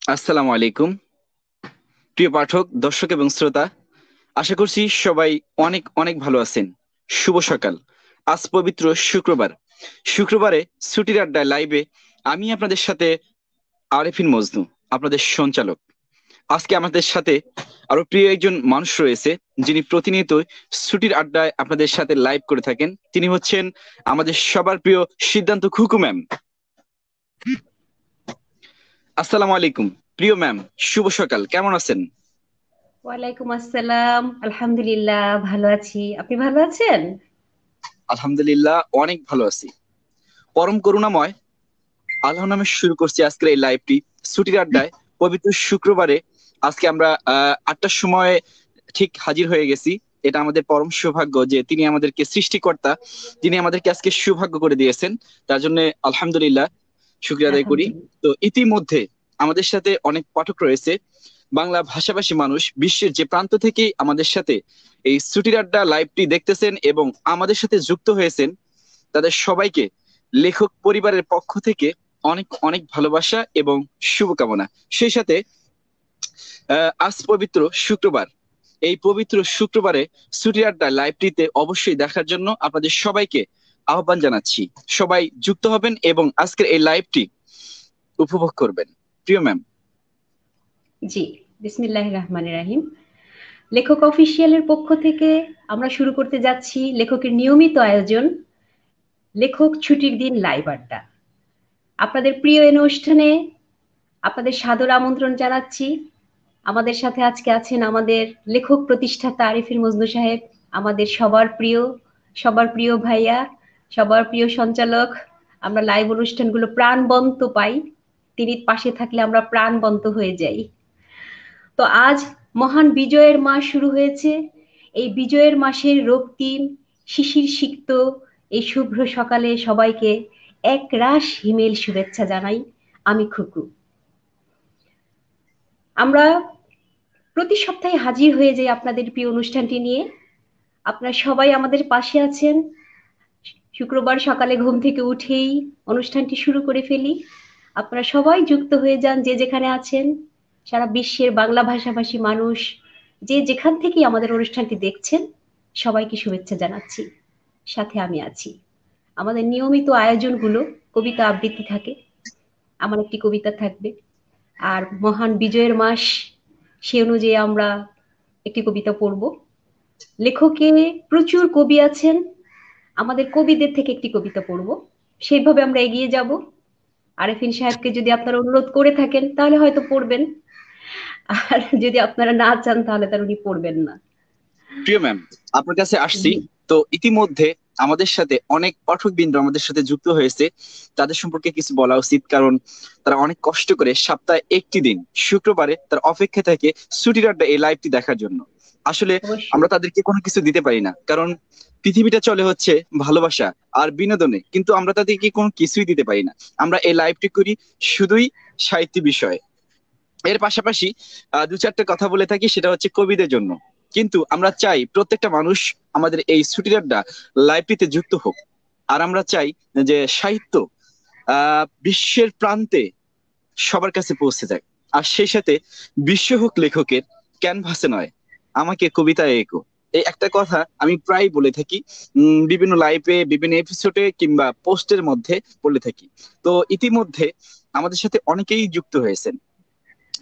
আসসালামু আলাইকুম। প্রিয় পাঠক, দর্শক এবং শ্রোতা, আশা করছি সবাই অনেক অনেক ভালো আছেন। শুভ সকাল। আজ পবিত্র শুক্রবার। শুক্রবারে ছুটির আড্ডায় লাইভে আমি আপনাদের সাথে আরেফিন মজনু, আপনাদের সঞ্চালক। আজকে আমাদের সাথে আরো প্রিয় একজন মানুষ রয়েছে, যিনি প্রতিনিয়ত ছুটির আড্ডায় আপনাদের সাথে লাইভ করে থাকেন। তিনি হচ্ছেন আমাদের সবার প্রিয় সিদ্ধান্ত খুকু ম্যাম। আসসালামু আলাইকুম প্রিয় ম্যাম, শুভ সকাল, কেমন আছেন? ওয়ালাইকুম আসসালাম। আলহামদুলিল্লাহ, ভালো আছি। আপনি ভালো আছেন? আলহামদুলিল্লাহ, অনেক ভালো আছি। পরম করুণাময় আল্লাহর নামে শুরু করছি আজকের এই লাইভটি ছুটির আড্ডায়। পবিত্র শুক্রবারে আজকে আমরা 8টার সময় ঠিক হাজির হয়ে গেছি। এটা আমাদের পরম সৌভাগ্য যে তিনি আমাদেরকে সৃষ্টিকর্তা, তিনি আমাদেরকে আজকে সৌভাগ্য করে দিয়েছেন। তার জন্য আলহামদুলিল্লাহ শুকরিয়া আদায় করি। আলহামদুলিল্লাহ। তো ইতিমধ্যে আমাদের সাথে অনেক পাঠক রয়েছে, বাংলা ভাষাভাষী মানুষ বিশ্বের যে প্রান্ত থেকে আমাদের সাথে এই ছুটির আড্ডা লাইভটি দেখতেছেন এবং আমাদের সাথে যুক্ত হয়েছেন, তাদের সবাইকে লেখক পরিবারের পক্ষ থেকে অনেক অনেক ভালোবাসা এবং শুভকামনা। সেই সাথে আজ পবিত্র শুক্রবার, এই পবিত্র শুক্রবারে ছুটি আড্ডা লাইভটিতে অবশ্যই দেখার জন্য আপনাদের সবাইকে আহ্বান জানাচ্ছি। সবাই যুক্ত হবেন এবং আজকের এই লাইভটি উপভোগ করবেন। প্রিয় ম্যাম। জি, বিসমিল্লাহির রহমানির রহিম। লেখক অফিসিয়ালের পক্ষ থেকে আমরা শুরু করতে যাচ্ছি লেখকের নিয়মিত আয়োজন, লেখক ছুটির দিন লাইভ আড্ডা। আপনাদের প্রিয় এই অনুষ্ঠানে আপনাদের সাদর আমন্ত্রণ জানাচ্ছি। আমাদের সাথে আজকে আছেন আমাদের লেখক প্রতিষ্ঠাতা আরিফিন মজনু সাহেব, আমাদের সবার প্রিয় ভাইয়া, সবার প্রিয় সঞ্চালক। আমরা লাইভ অনুষ্ঠানগুলো প্রাণবন্ত পাই, তিনি পাশে থাকলে আমরা প্রাণবন্ত হয়ে যাই। তো আজ মহান বিজয়ের মাস শুরু হয়েছে। এই বিজয়ের মাসের রক্তিম শিশির সিক্ত এই শুভ্র সকালে সবাইকে এক রাশ হিমেল শুভেচ্ছা জানাই। আমি খুকু। আমরা প্রতি সপ্তাহে হাজির হয়ে যাই আপনাদের প্রিয় অনুষ্ঠানটি নিয়ে। আপনারা সবাই আমাদের পাশে আছেন। শুক্রবার সকালে ঘুম থেকে উঠেই অনুষ্ঠানটি শুরু করে ফেলি। আপনারা সবাই যুক্ত হয়ে যান, যে যেখানে আছেন। সারা বিশ্বের বাংলা ভাষাভাষী মানুষ যে যেখান থেকেই আমাদের অনুষ্ঠানটি দেখছেন, সবাইকে শুভেচ্ছা জানাচ্ছি। সাথে আমি আছি। আমাদের নিয়মিত আয়োজনগুলো, কবিতা আবৃত্তি থাকে, আমার একটি কবিতা থাকবে। আর মহান বিজয়ের মাস, সে অনুযায়ী আমরা একটি কবিতা পড়ব। লেখকে প্রচুর কবি আছেন, আমাদের কবিদের থেকে একটি কবিতা পড়ব। সেইভাবে আমরা এগিয়ে যাব। আরেফিন সাহেবকে যদি আপনারা অনুরোধ করে থাকেন তাহলে হয়তো পড়বেন, আর যদি আপনারা না চান তাহলে তার উনি পড়বেন না। প্রিয় ম্যাম, আপনার কাছে আসছি। জি, তো ইতিমধ্যে আমাদের সাথে অনেক পাঠকবৃন্দ আমাদের সাথে যুক্ত হয়েছে। তাদের সম্পর্কে কিছু বলা উচিত, কারণ তারা অনেক কষ্ট করে সপ্তাহে একটি দিন শুক্রবারে তার অপেক্ষা থাকে ছুটির আড্ডা এই লাইভটি দেখার জন্য। আসলে অবশ্যই। আমরা তাদেরকে কোনো কিছু দিতে পারি না, কারণ পৃথিবীটা চলে হচ্ছে ভালোবাসা আর বিনোদনে, কিন্তু আমরা তাদেরকে কোনো কিছুই দিতে পারি না। আমরা এই লাইভটি করি শুধুই সাহিত্য বিষয়ে। এর পাশাপাশি দু চারটে কথা বলে থাকি, সেটা হচ্ছে কবিদের জন্য। কিন্তু আমরা চাই প্রত্যেকটা মানুষ আমাদের এই ছুটির আড্ডা লাইভটিতে যুক্ত হোক। আর আমরা চাই যে সাহিত্য বিশ্বের প্রান্তে সবার কাছে পৌঁছে যায়। আর সেই সাথে বিশ্ব হোক লেখকের ক্যানভাসে নয়, আমাকে কবিতায় এঁকো। এই একটা কথা আমি প্রায় বলে থাকি, বিভিন্ন লাইভে, বিভিন্ন এপিসোডে কিংবা পোস্টের মধ্যে বলে থাকি। তো ইতিমধ্যে আমাদের সাথে অনেকেই যুক্ত হয়েছেন।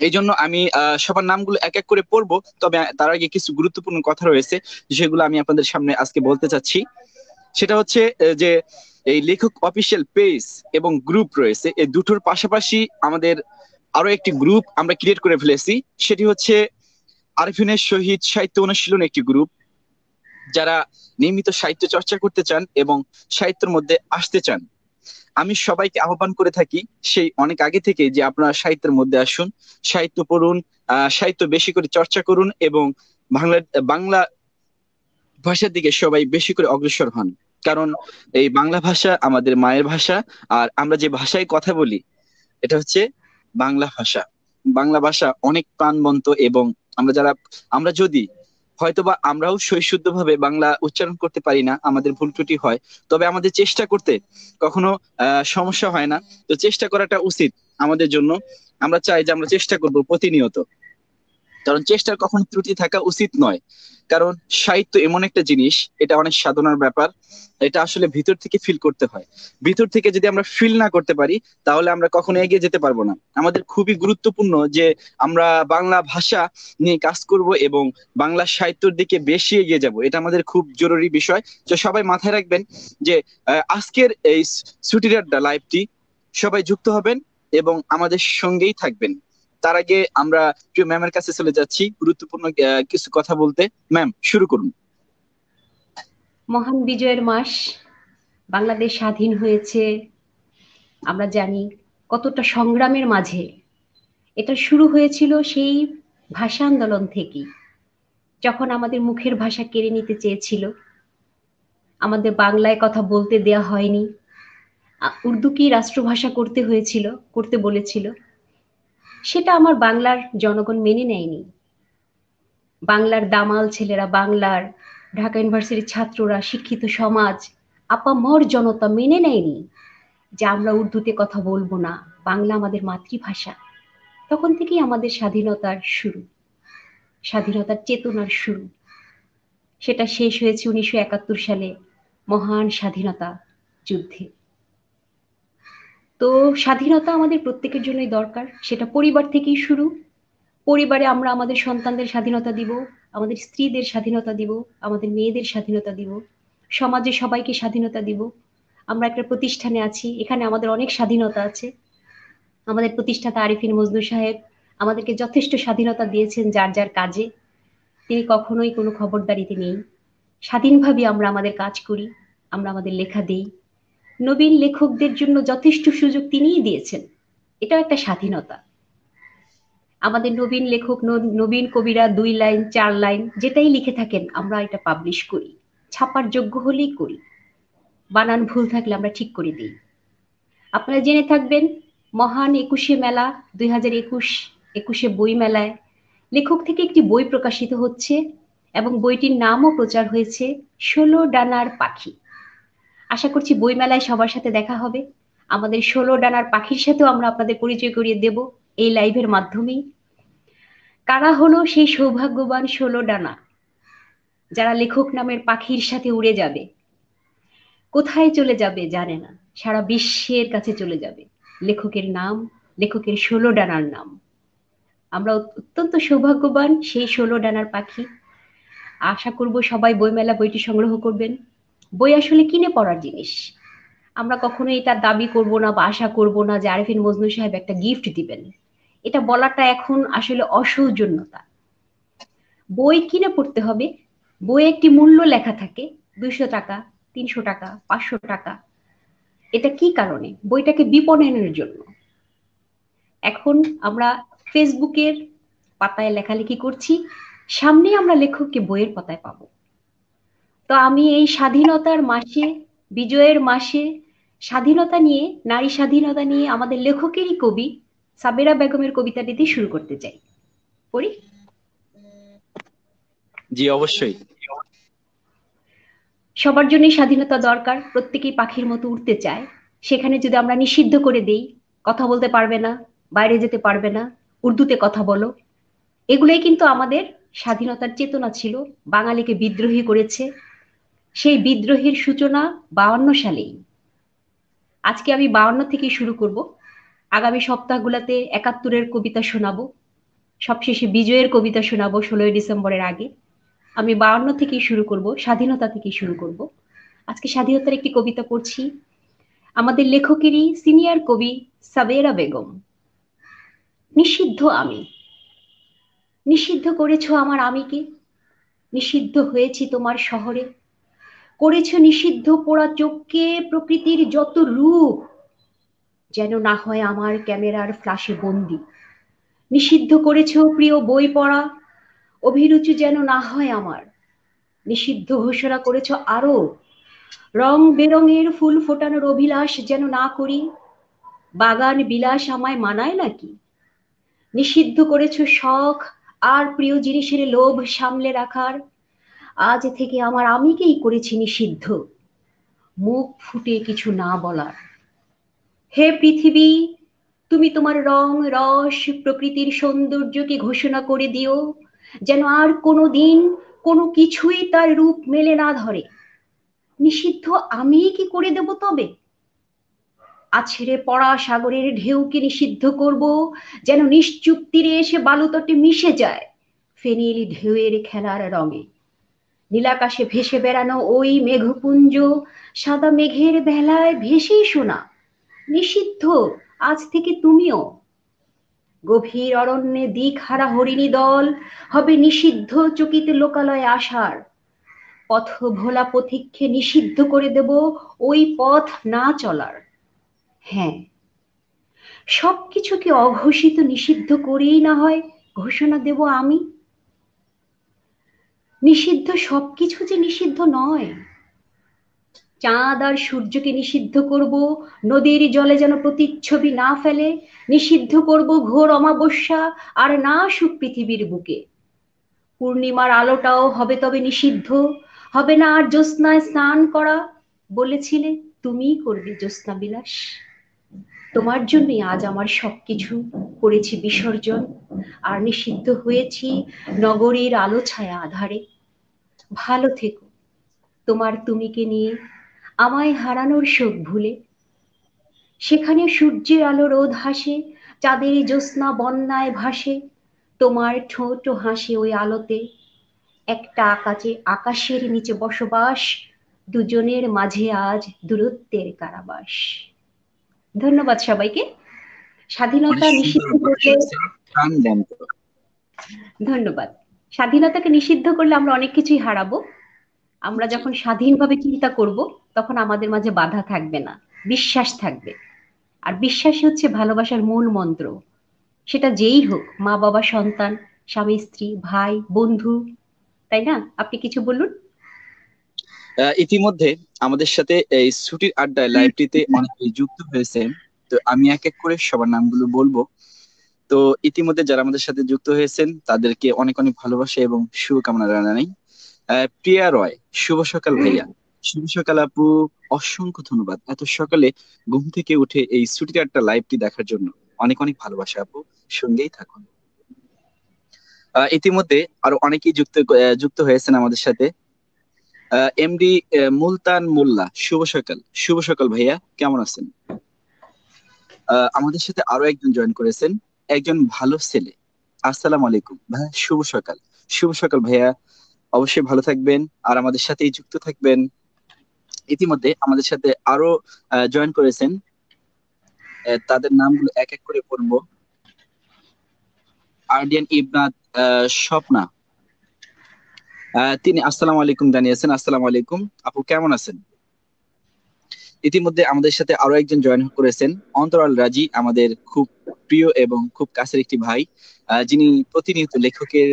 এই জন্য আমি সবার নামগুলো এক এক করে পড়বো, তবে তার আগে কিছু গুরুত্বপূর্ণ কথা রয়েছে যেগুলো আমি আপনাদের সামনে আজকে বলতে চাচ্ছি। সেটা হচ্ছে যে এই লেখক অফিসিয়াল পেজ এবং গ্রুপ রয়েছে, এই দুটোর পাশাপাশি আমাদের আরো একটি গ্রুপ আমরা ক্রিয়েট করে ফেলেছি। সেটি হচ্ছে আরিফিনের শহীদ সাহিত্য অনুশীলন একটি গ্রুপ। যারা নিয়মিত সাহিত্য চর্চা করতে চান এবং সাহিত্যের মধ্যে আসতে চান, আমি সবাইকে আহ্বান করে থাকি সেই অনেক আগে থেকে যে আপনারা সাহিত্যের মধ্যে আসুন, সাহিত্য পড়ুন, সাহিত্য বেশি করে চর্চা করুন এবং বাংলা বাংলা ভাষার দিকে সবাই বেশি করে অগ্রসর হন। কারণ এই বাংলা ভাষা আমাদের মায়ের ভাষা। আর আমরা যে ভাষায় কথা বলি, এটা হচ্ছে বাংলা ভাষা। বাংলা ভাষা অনেক প্রাণবন্ত এবং আমরা যদি হয়তোবা আমরাও সৈশুদ্ধ ভাবে বাংলা উচ্চারণ করতে পারি না, আমাদের ভুল ত্রুটি হয়, তবে আমাদের চেষ্টা করতে কখনো সমস্যা হয় না। তো চেষ্টা করাটা উচিত আমাদের জন্য। আমরা চাই যে আমরা চেষ্টা করব প্রতিনিয়ত, কারণ চেষ্টার কখনো ত্রুটি থাকা উচিত নয়। কারণ সাহিত্য এমন একটা জিনিস, এটা অনেক সাধনার ব্যাপার। এটা আসলে ভিতর থেকে ফিল করতে হয়। ভিতর থেকে যদি আমরা ফিল না করতে পারি, তাহলে আমরা কখনো এগিয়ে যেতে পারবো না। আমাদের খুবই গুরুত্বপূর্ণ যে আমরা বাংলা ভাষা নিয়ে কাজ করব এবং বাংলা সাহিত্যের দিকে বেশি এগিয়ে যাব। এটা আমাদের খুব জরুরি বিষয়। তো সবাই মাথায় রাখবেন যে আজকের এই ছুটির আড্ডা লাইভটি সবাই যুক্ত হবেন এবং আমাদের সঙ্গেই থাকবেন। তার আগে আমরা প্রিয় ম্যামের কাছে চলে যাচ্ছি গুরুত্বপূর্ণ কিছু কথা বলতে। ম্যাম, শুরু করুন। মহান বিজয়ের মাস, বাংলাদেশ স্বাধীন হয়েছে, আমরা জানি কতটা সংগ্রামের মাঝে। এটা শুরু হয়েছিল সেই ভাষা আন্দোলন থেকেই, যখন আমাদের মুখের ভাষা কেড়ে নিতে চেয়েছিল, আমাদের বাংলায় কথা বলতে দেয়া হয়নি, উর্দুকেই রাষ্ট্রভাষা করতে হয়েছিল, করতে বলেছিল। সেটা আমার বাংলার জনগণ মেনে নেয়নি। বাংলার দামাল ছেলেরা, বাংলার ঢাকা ইউনিভার্সিটির ছাত্ররা, শিক্ষিত সমাজ, আপামর জনতা মেনে নেয়নি যে আমরা উর্দুতে কথা বলবো না, বাংলা আমাদের মাতৃভাষা। তখন থেকেই আমাদের স্বাধীনতার শুরু, স্বাধীনতার চেতনার শুরু। সেটা শেষ হয়েছে 1971 সালে মহান স্বাধীনতা যুদ্ধে। তো স্বাধীনতা আমাদের প্রত্যেকের জন্যই দরকার। সেটা পরিবার থেকেই শুরু। পরিবারে আমরা আমাদের সন্তানদের স্বাধীনতা দিব, আমাদের স্ত্রীদের স্বাধীনতা দিব, আমাদের মেয়েদের স্বাধীনতা দিব, সমাজে সবাইকে স্বাধীনতা দিব। আমরা একটা প্রতিষ্ঠানে আছি, এখানে আমাদের অনেক স্বাধীনতা আছে। আমাদের প্রতিষ্ঠাতা আরিফিন মজনু সাহেব আমাদেরকে যথেষ্ট স্বাধীনতা দিয়েছেন যার যার কাজে। তিনি কখনোই কোনো খবরদারিতে নেই। স্বাধীনভাবে আমরা আমাদের কাজ করি, আমরা আমাদের লেখা দেই। নবীন লেখকদের জন্য যথেষ্ট সুযোগ তিনিই দিয়েছেন। এটাও একটা স্বাধীনতা। আমাদের নবীন লেখক, নবীন কবিরা 2 লাইন 4 লাইন যেটাই লিখে থাকেন, আমরা এটা পাবলিশ করি। ছাপার যোগ্য হলেই করি। বানান ভুল থাকলে আমরা ঠিক করে দিই। আপনারা জেনে থাকবেন, মহান 21শে মেলা 2021 বই মেলায় লেখক থেকে একটি বই প্রকাশিত হচ্ছে এবং বইটির নামও প্রচার হয়েছে 16 ডানার পাখি। আশা করছি বই মেলায় সবার সাথে দেখা হবে। আমাদের 16 ডানার পাখির সাথেও আমরা আপনাদের পরিচয় করিয়ে দেব এই লাইভের মাধ্যমেই। কারা হলো সেই সৌভাগ্যবান 16 ডানা, যারা লেখক নামের পাখির সাথে উড়ে যাবে? কোথায় চলে যাবে জানে না, সারা বিশ্বের কাছে চলে যাবে। লেখকের নাম, লেখকের 16 ডানার নাম। আমরা অত্যন্ত সৌভাগ্যবান সেই 16 ডানার পাখি। আশা করব সবাই বইমেলা বইটি সংগ্রহ করবেন। বই আসলে কিনে পড়ার জিনিস। আমরা কখনোই এটা দাবি করব না বা আশা করব না যে আরিফিন মজনু সাহেব একটা গিফট দিবেন। এটা বলাটা এখন আসলে অসৌজন্যতা। বই কিনে পড়তে হবে। বইয়ে একটি মূল্য লেখা থাকে, 200 টাকা, 300 টাকা, 500 টাকা। এটা কি কারণে? বইটাকে বিপণনের জন্য। এখন আমরা ফেসবুকের পাতায় লেখালেখি করছি, সামনে আমরা লেখককে বইয়ের পাতায় পাবো। তো আমি এই স্বাধীনতার মাসে, বিজয়ের মাসে, স্বাধীনতা নিয়ে, নারী স্বাধীনতা নিয়ে আমাদের লেখকেরই কবি সাবেরা বেগমের কবিতাটি দিয়ে শুরু করতে চাই। পড়ি? জি, অবশ্যই। সবার জন্যই স্বাধীনতা দরকার। প্রত্যেকেই পাখির মতো উড়তে চায়। সেখানে যদি আমরা নিষিদ্ধ করে দেই, কথা বলতে পারবে না, বাইরে যেতে পারবে না, উর্দুতে কথা বলো, এগুলোই কিন্তু আমাদের স্বাধীনতার চেতনা ছিল। বাঙালিকে বিদ্রোহী করেছে। সেই বিদ্রোহের সূচনা 52 সালেই। আজকে আমি 52 থেকেই শুরু করব। আগামী সপ্তাহগুলোতে 71-এর কবিতা শোনাবো, সবশেষে বিজয়ের কবিতা শোনাবো 16ই ডিসেম্বরের আগে। আমি 52 থেকেই শুরু করব, স্বাধীনতা থেকেই শুরু করব। আজকে স্বাধীনতার একটি কবিতা পড়ছি, আমাদের লেখকেরই সিনিয়র কবি সাবেরা বেগম। নিষিদ্ধ আমি। নিষিদ্ধ করেছো আমার আমিকে, নিষিদ্ধ হয়েছি তোমার শহরে। করেছো নিষিদ্ধ পোড়া চোখকে প্রকৃতির যত রূপ, যেন না হয় আমার ক্যামেরার ফ্ল্যাশে বন্দি। নিষিদ্ধ করেছো প্রিয় বই পড়া, অভিরুচি যেন না হয় আমার। নিষিদ্ধ ঘোষণা করেছো আরো, রং বেরঙের ফুল ফোটানোর অভিলাষ যেন না করি। বাগান বিলাস আমায় মানায় নাকি? নিষিদ্ধ করেছো শখ আর প্রিয় জিনিসের লোভ সামলে রাখার। আজ থেকে আমার আমিকেই করেছি নিষিদ্ধ, মুখ ফুটে কিছু না বলার। হে পৃথিবী, তুমি তোমার রং রস প্রকৃতির সৌন্দর্যকে ঘোষণা করে দিও, যেন আর কোনো দিন কোনো কিছুই তার রূপ মেলে না ধরে। নিষিদ্ধ আমি কি করে দেব তবে? আছড়ে পড়া সাগরের ঢেউকে নিষিদ্ধ করব, যেন নিশ্চুপ তীরে এসে বালুতটে মিশে যায় ফেনীল ঢেউয়ের খেলার রঙে। নীলাকাশে ভেসে বেড়ানো ওই মেঘপুঞ্জ সাদা মেঘের বেলায় ভেসেই শোনা, নিষিদ্ধ আজ থেকে তুমিও। গভীর অরণ্যে দিকহারা হরিণী দল হবে নিষিদ্ধ চকিতে লোকালয়ে আসার। পথ ভোলা পথিককে নিষিদ্ধ করে দেব ওই পথ না চলার। হ্যাঁ, সবকিছুকে অঘোষিত নিষিদ্ধ করেই না হয় ঘোষণা দেব আমি। নিষিদ্ধ সবকিছু যে নিষিদ্ধ নয়। চাঁদ আর সূর্যকে নিষিদ্ধ করব, নদীর জলে যেন প্রতিচ্ছবি না ফেলে। নিষিদ্ধ করব ঘোর অমাবস্যা আর না আসুক পৃথিবীর বুকে। পূর্ণিমার আলোটাও হবে তবে নিষিদ্ধ, হবে না আর জ্যোৎস্নায় স্নান করা। বলেছিলে তুমিই করবে জ্যোৎস্না বিলাস। তোমার জন্যই আজ আমার সবকিছু করেছি বিসর্জন, আর নিষিদ্ধ হয়েছি নগরীর আলো ছায়া আধারে। ভালো থেকো তোমার তুমিকে নিয়ে, আমায় হারানোর শোক ভুলে। সেখানে সূর্যের আলো রোদ হাসে, চাঁদের জ্যোৎস্না বন্যায় ভাসে। তোমার ঠোঁট হাসে ওই আলোতে। একটা আকাশের নিচে বসবাস, দুজনের মাঝে আজ দূরত্বের কারাবাস। ধন্যবাদ সবাইকে। অনেক স্বাধীনতা সুন্দর নিষিদ্ধ ভাবে করলে, শুনছেন, প্রাণবন্ত। ধন্যবাদ, স্বাধীনতাকে নিষিদ্ধ করলে আমরা অনেক কিছুই হারাবো। আমরা জি। যখন স্বাধীনভাবে চিন্তা করব, তখন আমাদের মাঝে বাধা থাকবে না, বিশ্বাস থাকবে। আর বিশ্বাসই হচ্ছে ভালোবাসার মূল মন্ত্র। সেটা যেই হোক, মা বাবা সন্তান, স্বামী স্ত্রী, ভাই বন্ধু, তাই না? আপনি কিছু বলুন। ইতিমধ্যে আমাদের সাথে এই ছুটির আড্ডায় লাইভটিতে অনেকেই যুক্ত হয়েছে। তো আমি এক এক করে সবার নামগুলো বলবো। তো ইতিমধ্যে যারা আমাদের সাথে যুক্ত হয়েছেন তাদেরকে অনেক অনেক ভালোবাসা এবং শুভকামনা জানাই। প্রিয়া রয়, শুভ সকাল ভাইয়া। শুভ সকাল আপু, অসংখ্য ধন্যবাদ এত সকালে ঘুম থেকে উঠে এই ছুটির আড্ডা লাইভটি দেখার জন্য। অনেক অনেক ভালোবাসা আপু, সঙ্গেই থাকুন। ইতিমধ্যে আরো অনেকেই যুক্ত হয়েছেন আমাদের সাথে। এমডি মুলতান মোল্লা, শুভ সকাল। শুভ সকাল ভাইয়া, কেমন আছেন? আমাদের সাথে আরো একজন জয়েন করেছেন, একজন ভালো ছেলে। আসসালামু আলাইকুম ভাইয়া, শুভ সকাল। শুভ সকাল ভাইয়া, অবশ্যই ভালো থাকবেন আর আমাদের সাথেই যুক্ত থাকবেন। ইতিমধ্যে আমাদের সাথে আরো জয়েন করেছেন, তাদের নামগুলো এক এক করে পড়বো। আরডিয়ান ইবনাত স্বপ্না, তিনি আসসালামু আলাইকুম জানিয়েছেন। আসসালামু আলাইকুম আপু, কেমন আছেন? ইতিমধ্যে আমাদের সাথে আরো একজন জয়েন করেছেন, অন্তরাল রাজি, আমাদের খুব প্রিয় এবং খুব কাছের একটি ভাই, যিনি প্রতিনিয়ত লেখকের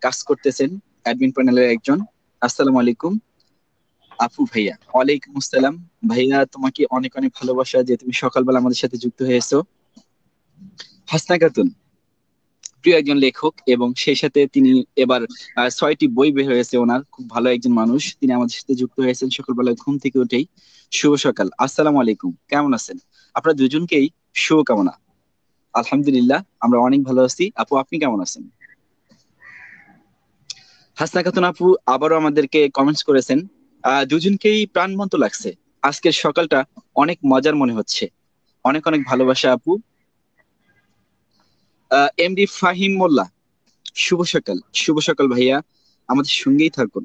কাজ করতেছেন, অ্যাডমিন প্যানেলের একজন। আসসালামু আলাইকুম আপু ভাইয়া। ওয়ালাইকুম আসসালাম ভাইয়া, তোমাকে অনেক অনেক ভালোবাসা যে তুমি সকালবেলা আমাদের সাথে যুক্ত হয়েছো। হাসনা খাতুন, প্রিয় একজন লেখক এবং সেই সাথে তিনি এবার 6টি বই বের হয়েছে ওনার, খুব ভালো একজন মানুষ। তিনি আমাদের সাথে যুক্ত হয়েছেন সকালবেলায় ঘুম থেকে উঠেই। শুভ সকাল, আসসালামু আলাইকুম, কেমন আছেন? আপনারা দুজনকেই শুভকামনা। আলহামদুলিল্লাহ, আমরা অনেক ভালো আছি। আপু, আপনি কেমন আছেন? হাসনা খাতুন আপু আবারও আমাদেরকে কমেন্টস করেছেন, দুজনকেই প্রাণবন্ত লাগছে, আজকের সকালটা অনেক মজার মনে হচ্ছে। অনেক অনেক ভালোবাসা আপু। এমডি ফাহিম মোল্লা, শুভ সকাল। শুভ সকাল ভাইয়া, আমাদের সঙ্গেই থাকুন।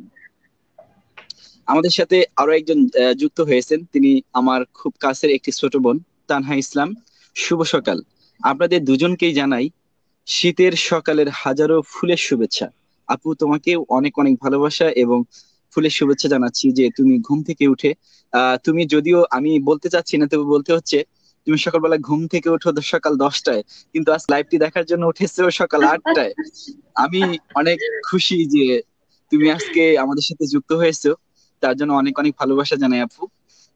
আমাদের সাথে আরো একজন যুক্ত হয়েছেন, তিনি আমার খুব কাছের একটি ছোট বোন, তানহা ইসলাম। শুভ সকাল। আপনাদের দুজনকেই জানাই শীতের সকালের হাজারো ফুলের শুভেচ্ছা। আপু, তোমাকে অনেক অনেক ভালোবাসা এবং ফুলের শুভেচ্ছা জানাচ্ছি যে তুমি ঘুম থেকে উঠে, তুমি যদিও আমি বলতে চাচ্ছি না, তবে বলতে হচ্ছে, তুমি সকালবেলা ঘুম থেকে উঠো সকাল 10টায়, কিন্তু আজ লাইভটি দেখার জন্য উঠেছো সকাল 8টায়। আমি অনেক খুশি যে তুমি আজকে আমাদের সাথে যুক্ত হয়েছো, তার জন্য অনেক অনেক ভালোবাসা জানাই আপু।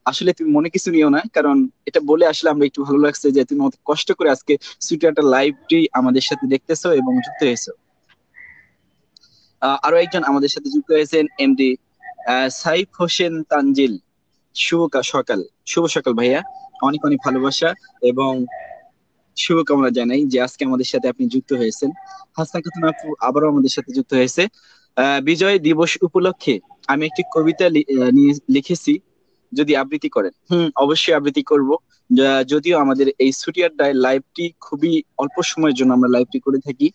আসলে তুমি মনে কিছু নিও না, কারণ এটা বলে আসলে আমরা একটু ভালো লাগছে যে তুমি অত কষ্ট করে আজকে সুইটারটা লাইভটি আমাদের সাথে দেখতেছো এবং যুক্ত হয়েছো। আরো একজন আমাদের সাথে যুক্ত হয়েছেন, এমডি সাইফ হোসেন তানজিল। শুভ সকাল। শুভ সকাল ভাইয়া, অনেক অনেক ভালোবাসা এবং শুভকামনা জানাই যে আজকে আমাদের সাথে আপনি যুক্ত হয়েছেন। হাসনা খাতুন আপু আবারও আমাদের সাথে যুক্ত হয়েছে। বিজয় দিবস উপলক্ষে আমি একটি কবিতা নিয়ে লিখেছি, যদি আবৃত্তি করেন। অবশ্যই আবৃত্তি করব। যদিও আমাদের এই ছুটি আড্ডায় লাইভটি খুবই অল্প সময়ের জন্য আমরা লাইভটি করে থাকি,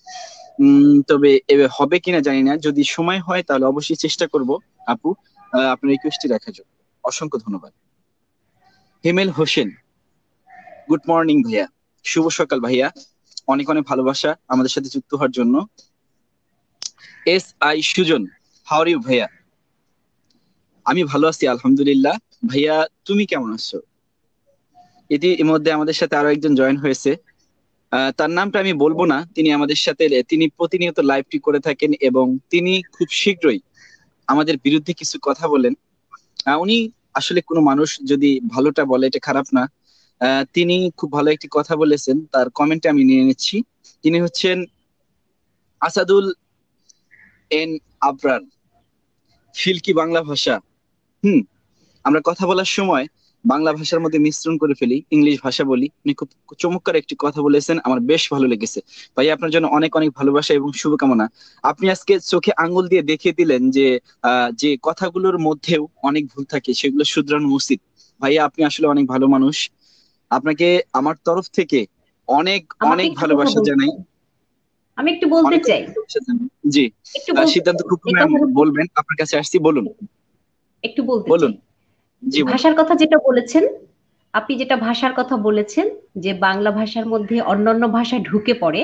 তবে হবে কিনা জানি না। যদি সময় হয় তাহলে অবশ্যই চেষ্টা করব আপু আপনার রিকোয়েস্টটি রাখার জন্য। অসংখ্য ধন্যবাদ। হেমেল হোসেন, গুড মর্নিং ভাইয়া, শুভ সকাল ভাইয়া, অনেক অনেক ভালোবাসা আমাদের সাথে যুক্ত হওয়ার জন্য। S I Sujan, how are you ভাইয়া? আমি ভালো আছি আলহামদুলিল্লাহ। ভাইয়া তুমি কেমন আছো? ইতিমধ্যে আমাদের সাথে আরো একজন জয়েন হয়েছে, তার নামটা আমি বলবো না। তিনি আমাদের সাথে তিনি প্রতিনিয়ত লাইভটি করে থাকেন এবং তিনি খুব শীঘ্রই আমাদের বিরুদ্ধে কিছু কথা বলেন। উনি আসলে কোনো মানুষ যদি ভালোটা বলে এটা খারাপ না। তিনি খুব ভালো একটি কথা বলেছেন, তার কমেন্টে আমি নিয়ে নিচ্ছি। তিনি হচ্ছেন আসাদুল এন আবরার। ফিল্কি বাংলা ভাষা। হুম আমরা কথা বলার সময় বাংলা ভাষার মধ্যে মিশ্রণ করে ফেলি, ইংলিশ ভাষা বলি। উনি খুব চমৎকার একটি কথা বলেছেন, আমার বেশ ভালো লেগেছে। ভাই আপনার জন্য অনেক অনেক ভালোবাসা এবং শুভকামনা। আপনি আজকে চোখে আঙ্গুল দিয়ে দেখিয়ে দিলেন যে যে কথাগুলোর মধ্যেও অনেক ভুল থাকে সেগুলো শুধরানো উচিত। ভাইয়া আপনি আসলে অনেক ভালো মানুষ। আপনাকে আমার তরফ থেকে অনেক আমাকে অনেক একটু কথা ভালোবাসা বলতে জানাই। চাই, আমি একটু বলতে অনেক অনেক চাই, ভালোবাসা জানাই। জি। একটু বলতে সিদ্ধান্ত চাই খুব এই ম্যাম কথাটা বলবেন, আপনার কাছে আসছি, বলুন। একটু বলতে বলুন। চাই। জি বলুন। ভাষার কথা যেটা বলেছেন, আপনি যেটা ভাষার কথা বলেছেন, যে বাংলা ভাষার মধ্যে অন্যান্য ভাষা ঢুকে পড়ে,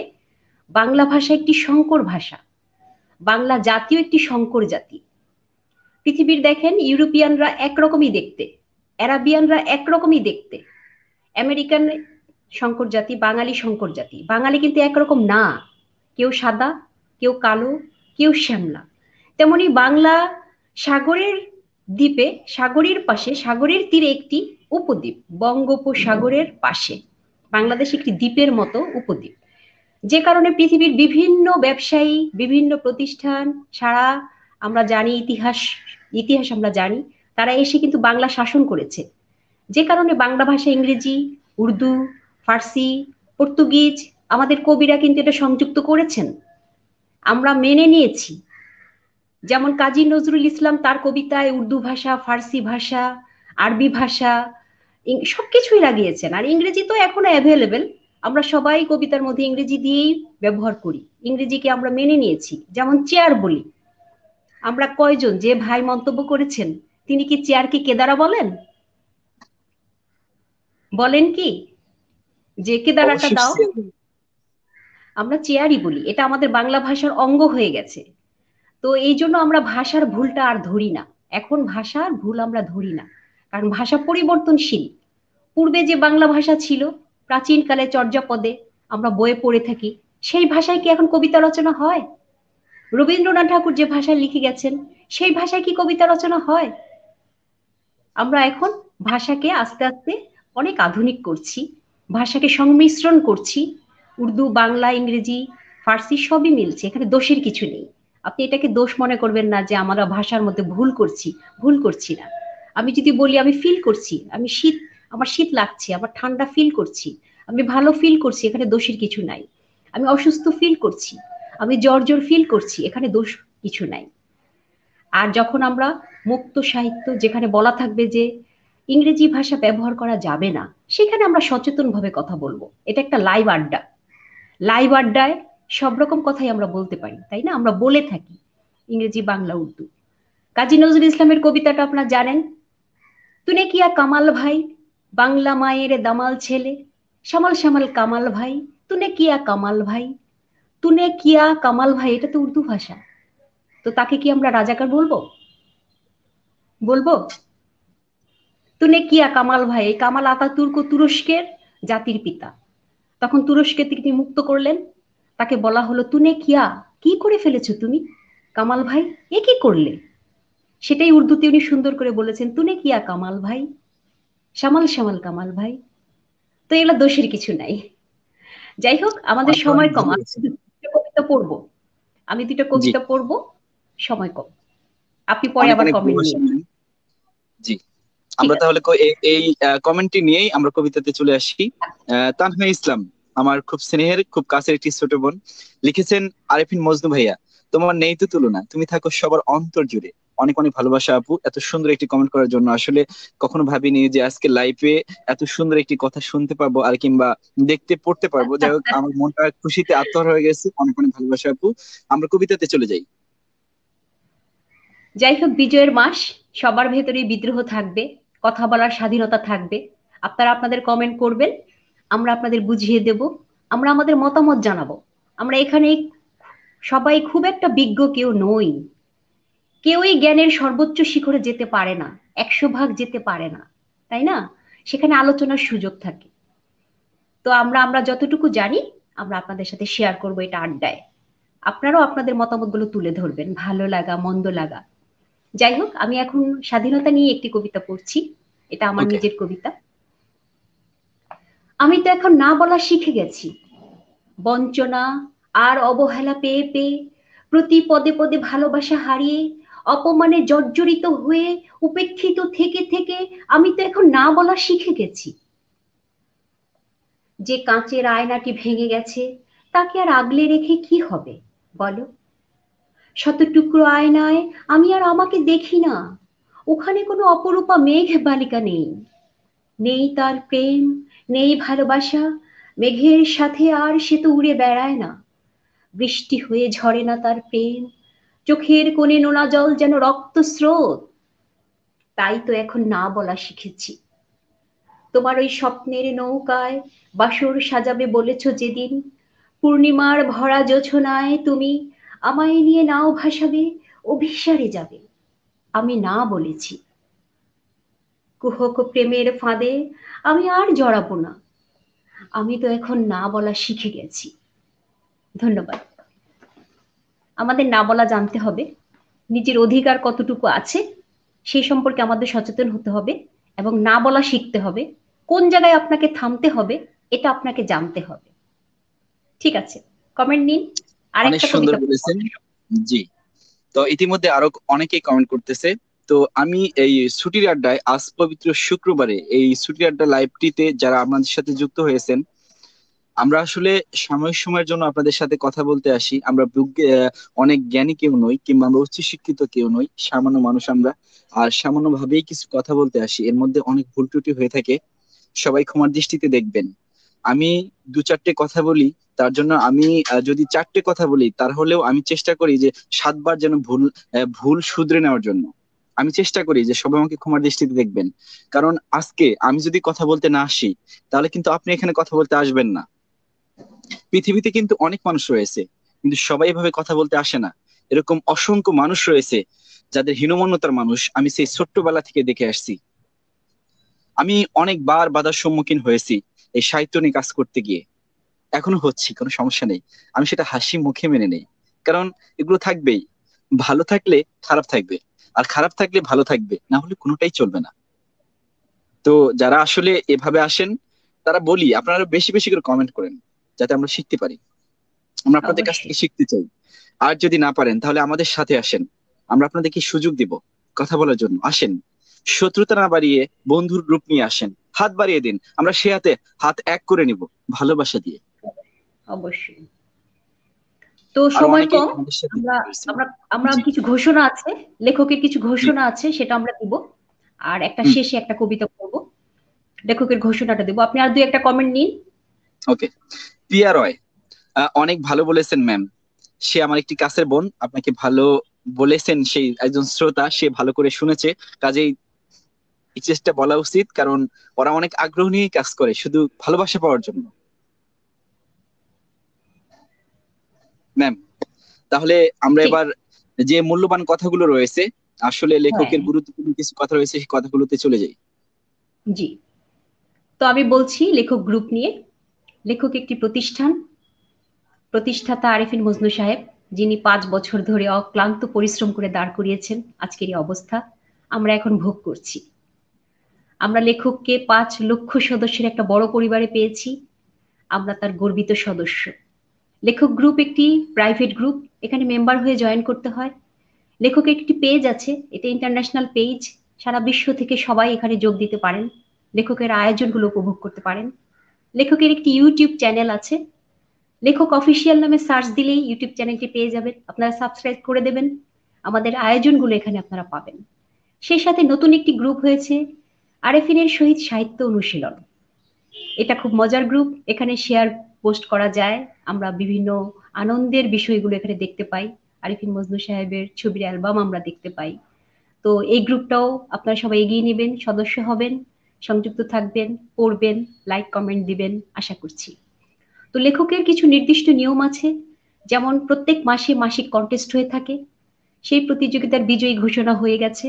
বাংলা ভাষা একটি সংকর ভাষা। বাংলা জাতীয় একটি সংকর জাতি। পৃথিবীর দেখেন, ইউরোপিয়ানরা একরকমই দেখতে, অ্যারাবিয়ানরা একরকমই দেখতে, আমেরিকান সংকর জাতি, বাঙালি সংকর জাতি। বাঙালি কিন্তু একরকম না, কেউ সাদা, কেউ কালো, কেউ শ্যামলা। তেমনি বাংলা সাগরের দ্বীপে, সাগরের পাশে, সাগরের তীরে একটি উপদ্বীপ, বঙ্গোপসাগরের পাশে বাংলাদেশ একটি দ্বীপের মতো উপদ্বীপ। যে কারণে পৃথিবীর বিভিন্ন ব্যবসায়ী, বিভিন্ন প্রতিষ্ঠান, সারা আমরা জানি ইতিহাস, ইতিহাস আমরা জানি, তারা এসে কিন্তু বাংলা শাসন করেছে। যে কারণে বাংলা ভাষা, ইংরেজি, উর্দু, ফার্সি, পর্তুগিজ, আমাদের কবিরা কিন্তু এটা সংযুক্ত করেছেন, আমরা মেনে নিয়েছি। যেমন কাজী নজরুল ইসলাম তার কবিতায় উর্দু ভাষা, ফার্সি ভাষা, আরবি ভাষা, সবকিছুই লাগিয়েছেন। আর ইংরেজি তো এখনো অ্যাভেলেবেল, আমরা সবাই কবিতার মধ্যে ইংরেজি দিয়েই ব্যবহার করি। ইংরেজিকে আমরা মেনে নিয়েছি। যেমন চেয়ার বলি, আমরা কয়জন, যে ভাই মন্তব্য করেছেন তিনি কি চেয়ারকে কেদারা বলেন? বলেন কি যে কেদারাটা অবশ্যই দাও? শেয়ার। আমরা চেয়ারই বলি, এটা আমাদের বাংলা ভাষার অঙ্গ হয়ে গেছে। তো এই জন্য আমরা ভাষার ভুলটা আর ধরি না। এখন ভাষার ভুল আমরা ধরি না, কারণ ভাষা পরিবর্তনশীল। পূর্বে যে বাংলা ভাষা ছিল, প্রাচীনকালে চর্যাপদে আমরা বইয়ে পড়ে থাকি, সেই ভাষায় কি এখন কবিতা রচনা হয়? রবীন্দ্রনাথ ঠাকুর যে ভাষায় লিখে গেছেন, সেই ভাষায় কি কবিতা রচনা হয়? আমরা এখন ভাষাকে আস্তে আস্তে অনেক আধুনিক করছি, ভাষাকে সংমিশ্রণ করছি। উর্দু, বাংলা, ইংরেজি, ফার্সি সবই মিলছে, এখানে দোষের কিছু নেই। আপনি এটাকে দোষ মনে করবেন না যে আমরা ভাষার মধ্যে ভুল করছি। ভুল করছি না। আমি যদি বলি আমি ফিল করছি, আমি শীত, আমার শীত লাগছে, আমার ঠান্ডা ফিল করছি, আমি ভালো ফিল করছি, এখানে দোষের কিছু নাই। আমি অসুস্থ ফিল করছি, আমি জ্বর জ্বর ফিল করছি, এখানে দোষ কিছু নাই। আর যখন আমরা মুক্ত সাহিত্য, যেখানে বলা থাকবে যে ইংরেজি ভাষা ব্যবহার করা যাবে না, সেখানে আমরা সচেতন ভাবে কথা বলবো। এটা একটা লাইভ আড্ডা। লাইভ আড্ডায় সব রকম কথাই আমরা বলতে পারি, তাই না? আমরা বলে থাকি ইংরেজি, বাংলা, উর্দু। কাজী নজরুল ইসলামের কবিতাটা আপনারা জানেন, তুনে কিয়া কামাল ভাই, বাংলা মায়ের দামাল ছেলে, শ্যামল শ্যামল কামাল ভাই, তুনে কিয়া কামাল ভাই। তুনে কিয়া কামাল ভাই, এটা তো উর্দু ভাষা। তো তাকে কি আমরা রাজাকার বলবো? বলবো? তুনে কিয়া কামাল ভাই, এই কামাল আতাতুর্ক তুরস্কের জাতির পিতা। তখন তুরস্কে তিনি মুক্ত করলেন, তাকে বলা হলো তুনে কিয়া, কি করে ফেলেছো তুমি কামাল ভাই, এ কি করলে? সেটাই উর্দুতে উনি সুন্দর করে বলেছেন, তুনে কিয়া কামাল ভাই, শ্যামল শ্যামল কামাল ভাই। তো এগুলো দোষের কিছু নাই। যাই হোক, আমাদের অনেক অনেক সময় কম, আমি ভালোবাসা। দুটো কবিতা পড়বো, আমি দুটো জি। কবিতা পড়বো, সময় কম। আপনি পরে অনেক আবার অনেক কমেন্ট ভালোবাসা নিয়ে। ম্যাম। জি। ঠিক আমরা আছে। তাহলে এই কমেন্টটি নিয়েই আমরা কবিতাতে চলে আসি। তানহা ইসলাম, আমার খুব স্নেহের খুব কাছের একটি ছোট বোন। লিখেছেন আরেফিন মজনু ভাইয়া, তোমার নেই তো তুলনা, তুমি থাকো সবার অন্তর জুড়ে। অনেক অনেক ভালোবাসা আপু, এত সুন্দর একটি কমেন্ট করার জন্য। আসলে কখনো ভাবিনি যে আজকে লাইভে এত সুন্দর একটি কথা শুনতে পারবো আর কিংবা দেখতে পড়তে পারবো। যাই হোক, আমার মনটা খুশিতে আত্মহারা হয়ে গেছে। অনেক অনেক ভালোবাসা আপু। আমরা কবিতাতে চলে যাই। যাই হোক, বিজয়ের মাস, সবার ভেতরেই বিদ্রোহ থাকবে, কথা বলার স্বাধীনতা থাকবে। আপনারা আপনাদের কমেন্ট করবেন, আমরা আপনাদের বুঝিয়ে দেব, আমরা আমাদের মতামত জানাবো। আমরা এখানে সবাই খুব একটা বিজ্ঞ কেউ নই, কেউই জ্ঞানের সর্বোচ্চ শিখরে যেতে পারে না, 100 ভাগ যেতে পারে না, তাই না? সেখানে আলোচনার সুযোগ থাকে। তো আমরা আমরা যতটুকু জানি আমরা আপনাদের সাথে শেয়ার করব এটা আড্ডায়। আপনারাও আপনাদের মতামতগুলো তুলে ধরবেন, ভালো লাগা মন্দ লাগা। যাই হোক, আমি এখন স্বাধীনতা নিয়ে একটি কবিতা পড়ছি। এটা আমার ওকে। নিজের কবিতা। আমি তো এখন না বলা শিখে গেছি, বঞ্চনা আর অবহেলা পেয়ে পেয়ে, প্রতি পদে পদে ভালোবাসা হারিয়ে, অপমানে জর্জরিত হয়ে, উপেক্ষিত থেকে থেকে আমি তো এখন না বলা শিখে গেছি। যে কাঁচের আয়নাটি ভেঙে গেছে তাকে আর আগলে রেখে কি হবে বলো? শত টুকরো আয়নায় আমি আর আমাকে দেখি না, ওখানে কোনো অপরূপা মেঘ বালিকা নেই, নেই তার প্রেম, নেই ভালোবাসা। মেঘের সাথে আর সে তো উড়ে বেড়ায় না, বৃষ্টি হয়ে ঝরে না তার প্রেম, চোখের কোণে নোনা জল যেন রক্ত স্রোত। তাই তো এখন না বলা শিখেছি। তোমার ওই স্বপ্নের নৌকায় বাসর সাজাবে বলেছ যেদিন, পূর্ণিমার ভরা জোছনায় তুমি আমায় নিয়ে নাও ভাসাবে, অভিসারে যাবে। আমি না বলেছি, কুহক প্রেমের ফাঁদে আমি আর জড়াবো না। আমি তো এখন না বলা শিখে গেছি। ধন্যবাদ। আমাদের না বলা জানতে হবে, নিজের অধিকার কতটুকু আছে সেই সম্পর্কে আমাদের সচেতন হতে হবে, এবং না বলা শিখতে হবে। কোন জায়গায় আপনাকে থামতে হবে এটা আপনাকে জানতে হবে। ঠিক আছে, কমেন্ট নিন। অনেক আরেকটা সুন্দর কবিতা পড়বো। বলেছেন। জি। তো ইতিমধ্যে আরো অনেকেই কমেন্ট করতেছে। তো আমি এই ছুটির আড্ডায় আজ পবিত্র শুক্রবারে এই ছুটির আড্ডা লাইভটিতে যারা আমাদের সাথে যুক্ত হয়েছেন, আমরা আসলে সাময়িক সময়ের জন্য আপনাদের সাথে কথা বলতে আসি। আমরা অনেক জ্ঞানী কেউ নই কিংবা আমরা উচ্চ শিক্ষিত কেউ নই, সামান্য মানুষ আমরা। আর সামান্য ভাবেই কিছু কথা বলতে আসি, এর মধ্যে অনেক ভুল ত্রুটি হয়ে থাকে। সবাই ক্ষমার দৃষ্টিতে দেখবেন। আমি দু চারটে কথা বলি, তার জন্য আমি যদি চারটে কথা বলি তার হলেও আমি চেষ্টা করি যে 7 বার যেন ভুল শুধরে নেওয়ার জন্য। আমি চেষ্টা করি যে সবাই আমাকে ক্ষমার দৃষ্টিতে দেখবেন। কারণ আজকে আমি যদি কথা বলতে না আসি, তাহলে কিন্তু আপনি এখানে কথা বলতে আসবেন না। পৃথিবীতে কিন্তু অনেক মানুষ রয়েছে, কিন্তু সবাই এভাবে কথা বলতে আসে না। এরকম অসংখ্য মানুষ রয়েছে যাদের হীনমন্যতার মানুষ আমি সেই ছোট্টবেলা থেকে দেখে আসছি। আমি অনেকবার বাধার সম্মুখীন হয়েছি এই সাহিত্য নিয়ে কাজ করতে গিয়ে, এখনো হচ্ছি, কোনো সমস্যা নেই। আমি সেটা হাসি মুখে মেনে নেই, কারণ এগুলো থাকবেই। ভালো থাকলে খারাপ থাকবে, আর খারাপ থাকলে ভালো থাকবে, না হলে কোনোটাই চলবে না। তো যারা আসলে এভাবে আসেন, তারা বলি আপনারা বেশি বেশি করে কমেন্ট করেন, যাতে আমরা শিখতে পারি। আমরা আপনাদের কাছ অবশ্যই। থেকে শিখতে চাই। আর যদি না পারেন তাহলে আমাদের সাথে আসেন, আমরা আপনাদেরকে সুযোগ দিব কথা বলার জন্য। আসেন, শত্রুতা না বাড়িয়ে বন্ধুর গ্রুপ নিয়ে আসেন, হাত বাড়িয়ে দিন, আমরা সে হাতে হাত এক করে নিব ভালোবাসা দিয়ে। অবশ্যই। তো আর সময় অনেকেই কম। আমাদের সাথে আমরা যুক্ত হয়েছেন। আমরা আমরা জি। কিছু ঘোষণা আছে, লেখকের কিছু জি। ঘোষণা আছে, সেটা আমরা দিব। আর একটা হুম। শেষে একটা কবিতা পড়ব, লেখকের ঘোষণাটা দেব। আপনি আর দুই একটা কমেন্ট নিন। ওকে। প্রিয়া রয়, অনেক ভালো বলেছেন ম্যাম। সে আমার একটি কাছের বোন, আপনাকে ভালো বলেছেন, সেই একজন শ্রোতা, সে ভালো করে শুনেছে। কাজেই এই চেষ্টা বলা উচিত, কারণ ওরা অনেক আগ্রহ নিয়ে কাজ করে শুধু ভালোবাসা পাওয়ার জন্য। ম্যাম, তাহলে আমরা ঠিক। এবার যে মূল্যবান কথাগুলো রয়েছে, আসলে হ্যাঁ। লেখকের গুরুত্বপূর্ণ কিছু কথা রয়েছে, সেই কথাগুলোতে চলে যাই। জি। তো আমি বলছি লেখক গ্রুপ নিয়ে। লেখক একটি প্রতিষ্ঠান, প্রতিষ্ঠাতা আরেফিন মজনু সাহেব, যিনি 5 বছর ধরে অক্লান্ত পরিশ্রম করে দাঁড় করিয়েছেন আজকের এই অবস্থা, আমরা এখন ভোগ করছি। আমরা লেখককে 5 লক্ষ সদস্যের একটা বড় পরিবারে পেয়েছি, আমরা তার গর্বিত সদস্য। লেখক গ্রুপ একটি প্রাইভেট গ্রুপ, এখানে মেম্বার হয়ে জয়েন করতে হয়। লেখকের একটি পেজ আছে, এটা ইন্টারন্যাশনাল পেজ, সারা বিশ্ব থেকে সবাই এখানে যোগ দিতে পারেন, লেখকের আয়োজনগুলো উপভোগ করতে পারেন। লেখকের একটি ইউটিউব চ্যানেল আছে, লেখক অফিসিয়াল নামে সার্চ দিলেই ইউটিউব চ্যানেলটি পেয়ে যাবেন। আপনারা সাবস্ক্রাইব করে দেবেন, আমাদের আয়োজনগুলো এখানে আপনারা পাবেন। সেই সাথে নতুন একটি গ্রুপ হয়েছে, আরেফিনের সহিত সাহিত্য অনুশীলন। এটা খুব মজার গ্রুপ, এখানে শেয়ার পোস্ট করা যায়, আমরা বিভিন্ন আনন্দের বিষয়গুলো এখানে দেখতে পাই, আরিফিন মজনু সাহেবের ছবির অ্যালবাম আমরা দেখতে পাই। তো এই গ্রুপটাও আপনারা সবাই এগিয়ে নেবেন, সদস্য হবেন, সংযুক্ত থাকবেন, পড়বেন, লাইক কমেন্ট দিবেন আশা করছি। তো লেখকের কিছু নির্দিষ্ট নিয়ম আছে, যেমন প্রত্যেক মাসে মাসিক কন্টেস্ট হয়ে থাকে, সেই প্রতিযোগিতার বিজয়ী ঘোষণা হয়ে গেছে।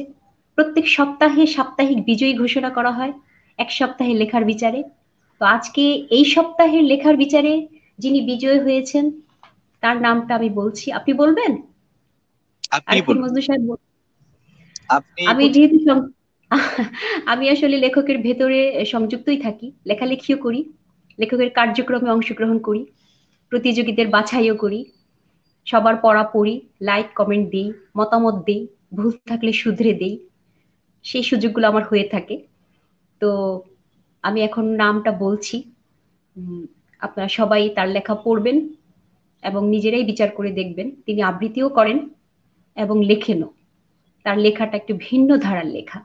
প্রত্যেক সপ্তাহে সাপ্তাহিক বিজয়ী ঘোষণা করা হয় এক সপ্তাহে লেখার বিচারে। তো আজকে এই সপ্তাহের লেখার বিচারে যিনি বিজয়ী হয়েছেন তার নামটা আমি বলছি, আপনি বলবেন? আপনি আরিফিন বলুন। মজনু সাহেব আপনি আমি বলুন। যেহেতু আমি আসলে লেখকের ভেতরে সংযুক্তই থাকি, লেখালেখিও করি, লেখকের কার্যক্রমে অংশগ্রহণ করি, প্রতিযোগীদের বাছাইও করি, সবার পড়া পড়ি, লাইক কমেন্ট দিই, মতামত দিই, ভুল থাকলে শুধরে দিই, সেই সুযোগগুলো আমার হয়ে থাকে। তো আমি এখন নামটা বলছি, উম, আপনারা সবাই তার লেখা পড়বেন এবং নিজেরাই বিচার করে দেখবেন। তিনি আবৃত্তিও করেন এবং লেখেনও। তার লেখাটা একটু ভিন্ন ধারার লেখা,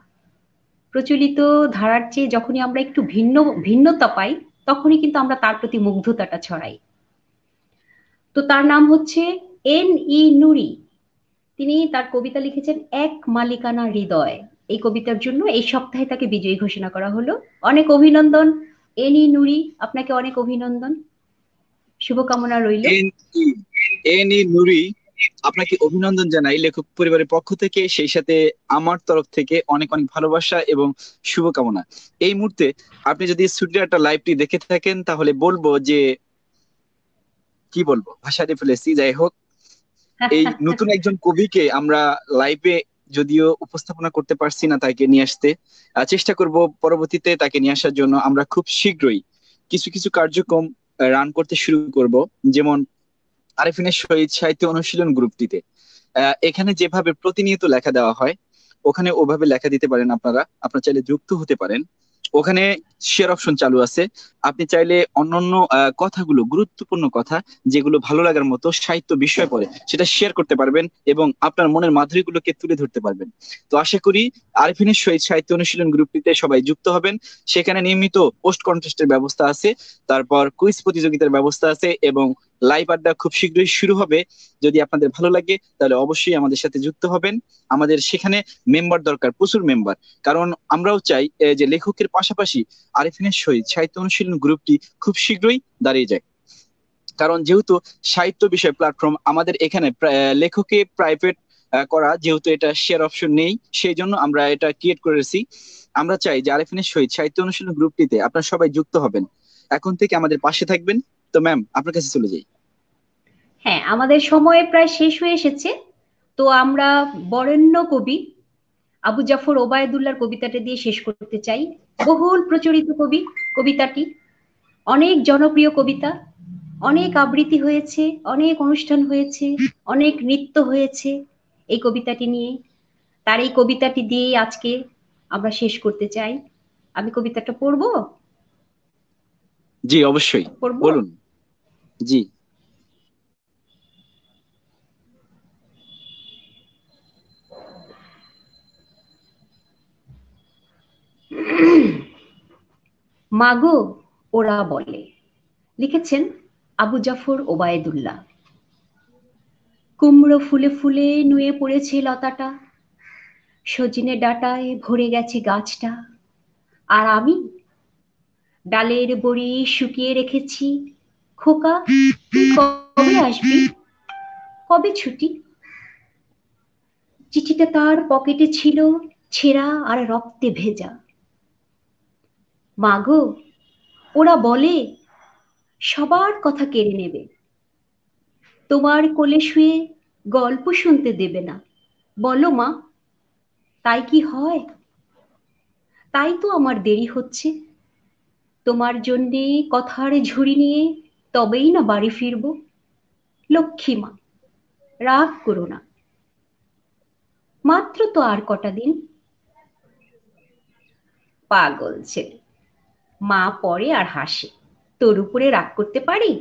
প্রচলিত ধারার চেয়ে যখনই আমরা একটু ভিন্নতা পাই, তখনই কিন্তু আমরা তার প্রতি মুগ্ধতাটা ছড়াই। তো তার নাম হচ্ছে এন ই নুরি। তিনি তার কবিতা লিখেছেন এক মালিকানা হৃদয়। এই কবিতার জন্য এই সপ্তাহে তাকে বিজয়ী ঘোষণা করা হলো। অনেক অভিনন্দন এন ই নুরি, আপনাকে অনেক অভিনন্দন, শুভকামনা রইল। এন ই এন ই নুরি, আপনাকে অভিনন্দন জানাই লেখক পরিবারের পক্ষ থেকে, সেই সাথে আমার তরফ থেকে অনেক অনেক ভালোবাসা এবং শুভকামনা। এই মুহূর্তে আপনি যদি স্টুডিওটা লাইভটি দেখে থাকেন তাহলে বলবো যে কি বলবো, ভাষা হারিয়ে ফেলেছি। যাই হোক, এই নতুন একজন কবিকে আমরা লাইভে যদিও উপস্থাপনা করতে পারছি না, তাকে নিয়ে আসতে চেষ্টা করব পরবর্তীতে। তাকে নিয়ে আসার জন্য আমরা খুব শীঘ্রই কিছু কিছু কার্যক্রম রান করতে শুরু করব। যেমন আরেফিনের শহীদ সাহিত্য অনুশীলন গ্রুপটিতে এখানে যেভাবে প্রতিনিয়ত লেখা দেওয়া হয়, ওখানে ওভাবে লেখা দিতে পারেন আপনারা। আপনারা চাইলে যুক্ত হতে পারেন, ওখানে শেয়ার অপশন চালু আছে। আপনি চাইলে অন্যান্য কথাগুলো, গুরুত্বপূর্ণ কথা যেগুলো ভালো লাগার মতো সাহিত্য বিষয় পড়ে, সেটা শেয়ার করতে পারবেন এবং আপনার মনের মাধুরীগুলোকে তুলে ধরতে পারবেন। তো আশা করি আরিফিনের সহিত সাহিত্য অনুশীলন গ্রুপটিতে সবাই যুক্ত হবেন। সেখানে নিয়মিত পোস্ট কন্টেস্টের ব্যবস্থা আছে, তারপর কুইজ প্রতিযোগিতার ব্যবস্থা আছে এবং লাইভ আড্ডা খুব শীঘ্রই শুরু হবে। যদি আপনাদের ভালো লাগে তাহলে অবশ্যই আমাদের সাথে যুক্ত হবেন। আমাদের সেখানে মেম্বার দরকার, প্রচুর মেম্বার। কারণ আমরাও চাই যে লেখকের পাশাপাশি আরিফিনের সহিত সাহিত্য অনুশীলন গ্রুপটি খুব শীঘ্রই দাঁড়িয়ে যায়। কারণ যেহেতু সাহিত্য বিষয় প্ল্যাটফর্ম, আমাদের এখানে লেখকে প্রাইভেট করা, যেহেতু এটা শেয়ার অপশন নেই, সেই জন্য আমরা এটা ক্রিয়েট করেছি। আমরা চাই যে আরিফিনের সহিত সাহিত্য অনুশীলন গ্রুপটিতে আপনারা সবাই যুক্ত হবেন, এখন থেকে আমাদের পাশে থাকবেন। তো ম্যাম, আপনার কাছে চলে যাই। হ্যাঁ, আমাদের সময় প্রায় শেষ হয়ে এসেছে। তো আমরা বরেণ্য কবি আবু জাফর ওবায়দুল্লাহর কবিতাটা দিয়ে শেষ করতে চাই। বহুল প্রচলিত কবি, কবিতাটি অনেক জনপ্রিয় কবিতা, অনেক আবৃত্তি হয়েছে, অনেক অনুষ্ঠান হয়েছে, অনেক নৃত্য হয়েছে এই কবিতাটি নিয়ে। তার এই কবিতাটি দিয়েই আজকে আমরা শেষ করতে চাই। আমি কবিতাটা পড়বো। জি অবশ্যই, পড়বো। বলুন। জি। মাগো ওরা বলে, লিখেছেন আবু জাফর ওবায়দুল্লাহ। কুমড়ো ফুলে ফুলে নুয়ে পড়েছে লতাটা, সজনে ডাঁটায় ভরে গেছে গাছটা, আর আমি ডালের বড়ি শুকিয়ে রেখেছি। খোকা তুই কবে আসবি, কবে ছুটি? চিঠিটা তার পকেটে ছিল, ছেঁড়া আর রক্তে ভেজা। মাগো ওরা বলে সবার কথা কেড়ে নেবে, তোমার কোলে শুয়ে গল্প শুনতে দেবে না। বলো মা, তাই কি হয়? তাই তো আমার দেরি হচ্ছে, তোমার জন্যে কথার ঝুড়ি নিয়ে তবেই না বাড়ি ফিরবো। লক্ষ্মী মা, রাগ করো না, মাত্র তো আর কটা দিন। পাগল ছেলে, মা পড়ে আর হাসে। তোর উপরে রাগ করতে পারি?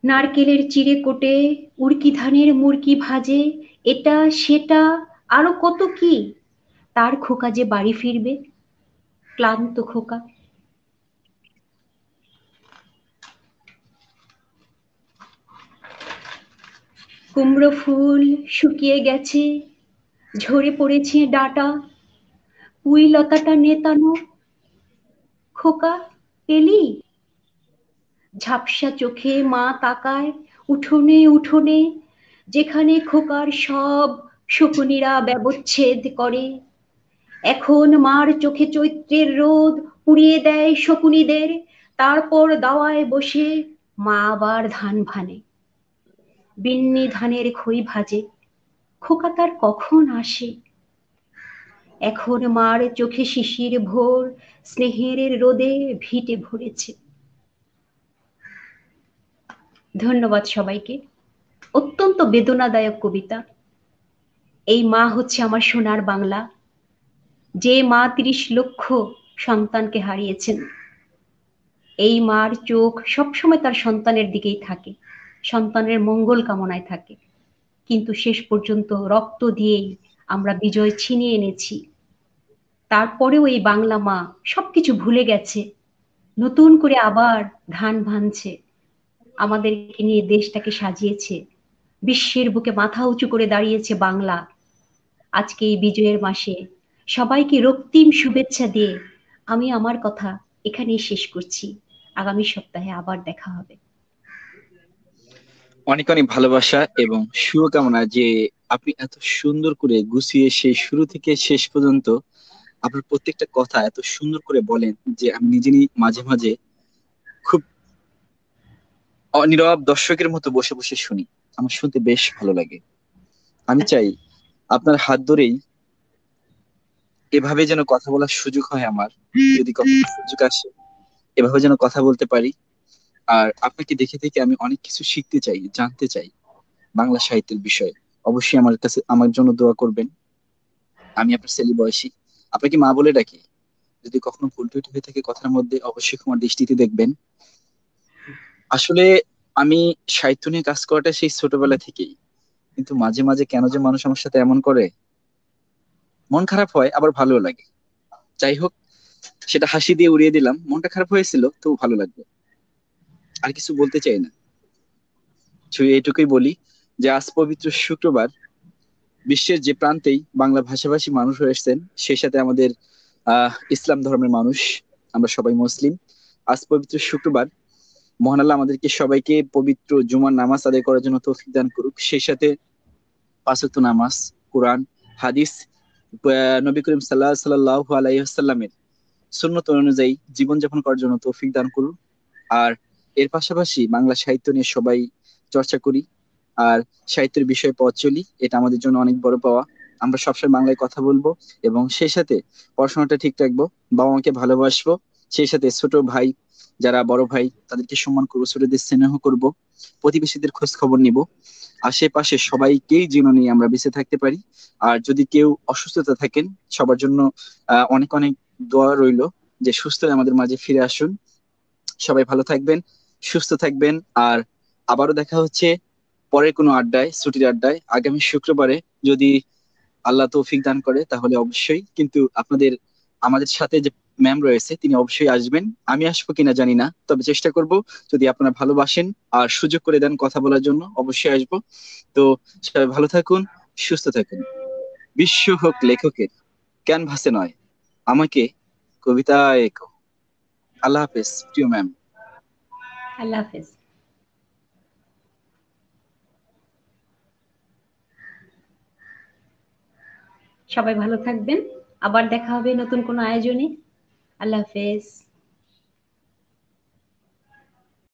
নারকেলের চিড়ে কোটে, উড়কি ধানের মুরকি ভাজে, এটা সেটা আরো কত কি। তার খোকা যে বাড়ি ফিরবে, ক্লান্ত খোকা। কুমড়ো ফুল শুকিয়ে গেছে, ঝরে পড়েছে ডাঁটা, পুঁই লতাটা নেতানো, খোকা পেলি? ঝাপসা চোখে মা তাকায় উঠোনে উঠোনে, যেখানে খোকার সব শকুনিরা ব্যবচ্ছেদ করে। এখন মার চোখে চৈত্রের রোদ পুড়িয়ে দেয় শকুনিদের, তারপর দাওয়ায় বসে মা আবার ধান ভানে, বিন্নি ধানের খই ভাজে। খোকা তার কখন আসে? এখন মার চোখে শিশির ভোর, স্নেহের রোদে ভিটে ভরেছে। ধন্যবাদ সবাইকে। অত্যন্ত বেদনাদায়ক কবিতা। এই মা হচ্ছে আমার সোনার বাংলা, যে মা ৩০ লক্ষ সন্তানকে হারিয়েছেন। এই মার চোখ সবসময় তার সন্তানের দিকেই থাকে, সন্তানের মঙ্গল কামনায় থাকে, কিন্তু শেষ পর্যন্ত রক্ত দিয়েই আমরা বিজয় ছিনিয়ে এনেছি। তারপরেও এই বাংলা মা সবকিছু ভুলে গেছে, নতুন করে আবার ধান ভানছে, আমাদেরকে নিয়ে দেশটাকে সাজিয়েছে, বিশ্বের বুকে মাথা উঁচু করে দাঁড়িয়েছে বাংলা। আজকে এই বিজয়ের মাসে সবাইকে রক্তিম শুভেচ্ছা দিয়ে আমি আমার কথা এখানেই শেষ করছি। আগামী সপ্তাহে আবার দেখা হবে। অনেক অনেক ভালোবাসা এবং শুভকামনা যে আপনি এত সুন্দর করে গুছিয়ে সেই শুরু থেকে শেষ পর্যন্ত আপনার প্রত্যেকটা কথা এত সুন্দর করে বলেন যে আমি নিজেই মাঝে মাঝে খুব নীরব দর্শকের মতো বসে বসে শুনি। আমার শুনতে বেশ ভালো লাগে। আমি চাই আপনার হাত ধরেই এভাবে যেন কথা বলার সুযোগ হয় আমার, যদি কখনো সুযোগ আসে এভাবে যেন কথা বলতে পারি। আর আপনাকে দেখে থেকে আমি অনেক কিছু শিখতে চাই, জানতে চাই বাংলা সাহিত্যের বিষয়ে। অবশ্যই আমার কাছে আমার জন্য দোয়া করবেন। আমি আপনার ছেলে বয়সী, আপনাকে মা বলে ডাকি। যদি কখনো ভুল ত্রুটি হয়ে থাকে কথার মধ্যে অবশ্যই ক্ষমার দৃষ্টিতে দেখবেন। আসলে আমি সাহিত্য নিয়ে কাজ করাটা সেই ছোটবেলা থেকেই, কিন্তু মাঝে মাঝে কেন যে মানুষ আমার সাথে এমন করে, মন খারাপ হয় আবার ভালো লাগে। যাই হোক, সেটা হাসি দিয়ে উড়িয়ে দিলাম। মনটা খারাপ হয়েছিল তো ভালো লাগবে, আর কিছু বলতে চাই না। শুধু এইটুকুই বলি যে আজ পবিত্র শুক্রবার, বিশ্বের যে প্রান্তেই বাংলা ভাষাভাষী মানুষ রয়েছেন, সেই সাথে আমাদের ইসলাম ধর্মের মানুষ, আমরা সবাই মুসলিম। আজ পবিত্র শুক্রবার, মহান আল্লাহ আমাদেরকে সবাইকে পবিত্র জুমার নামাজ আদায় করার জন্য তৌফিক দান করুক। সেই সাথে পাঁচ ওয়াক্ত নামাজ, কোরআন, হাদিস, নবী করিম সাল্লাল্লাহু আলাইহি ওয়াসাল্লামের সুন্নত অনুযায়ী জীবনযাপন করার জন্য তৌফিক দান করুন। আর এর পাশাপাশি বাংলা সাহিত্য নিয়ে সবাই চর্চা করি, আর সাহিত্যের বিষয়ে পথ চলি, এটা আমাদের জন্য অনেক বড় পাওয়া। আমরা সবসময় বাংলায় কথা বলবো এবং সেই সাথে পড়াশোনাটা ঠিক রাখবো, বাবা মাকে ভালোবাসবো। সেই সাথে ছোট ভাই যারা বড় ভাই তাদেরকে সম্মান করবো, ছোটদের স্নেহ করব, প্রতিবেশীদের খোঁজ খবর নিব। আশেপাশে সবাইকেই যেন নিয়ে আমরা বেঁচে থাকতে পারি। আর যদি কেউ অসুস্থতা থাকেন, সবার জন্য অনেক অনেক দোয়া রইলো যে সুস্থ হয়ে আমাদের মাঝে ফিরে আসুন। সবাই ভালো থাকবেন, সুস্থ থাকবেন। আর আবারও দেখা হচ্ছে পরের কোনো আড্ডায়, ছুটির আড্ডায় আগামী শুক্রবারে, যদি আল্লাহ তৌফিক দান করে তাহলে অবশ্যই। কিন্তু আপনাদের আমাদের সাথে যে ম্যাম রয়েছে তিনি অবশ্যই আসবেন। আমি আসবো কিনা জানি না, তবে চেষ্টা করব। যদি আপনারা ভালোবাসেন আর সুযোগ করে দেন কথা বলার জন্য, অবশ্যই আসবো। তো সবাই ভালো থাকুন, সুস্থ থাকুন। বিশ্ব হোক লেখকের, ক্যানভাসে নয়, আমাকে কবিতায় এঁকো। আল্লাহ হাফেজ প্রিয় ম্যাম। আল্লাহ হাফেজ। সবাই ভালো থাকবেন। আবার দেখা হবে নতুন কোনো আয়োজনে। আল্লাহ হাফেজ।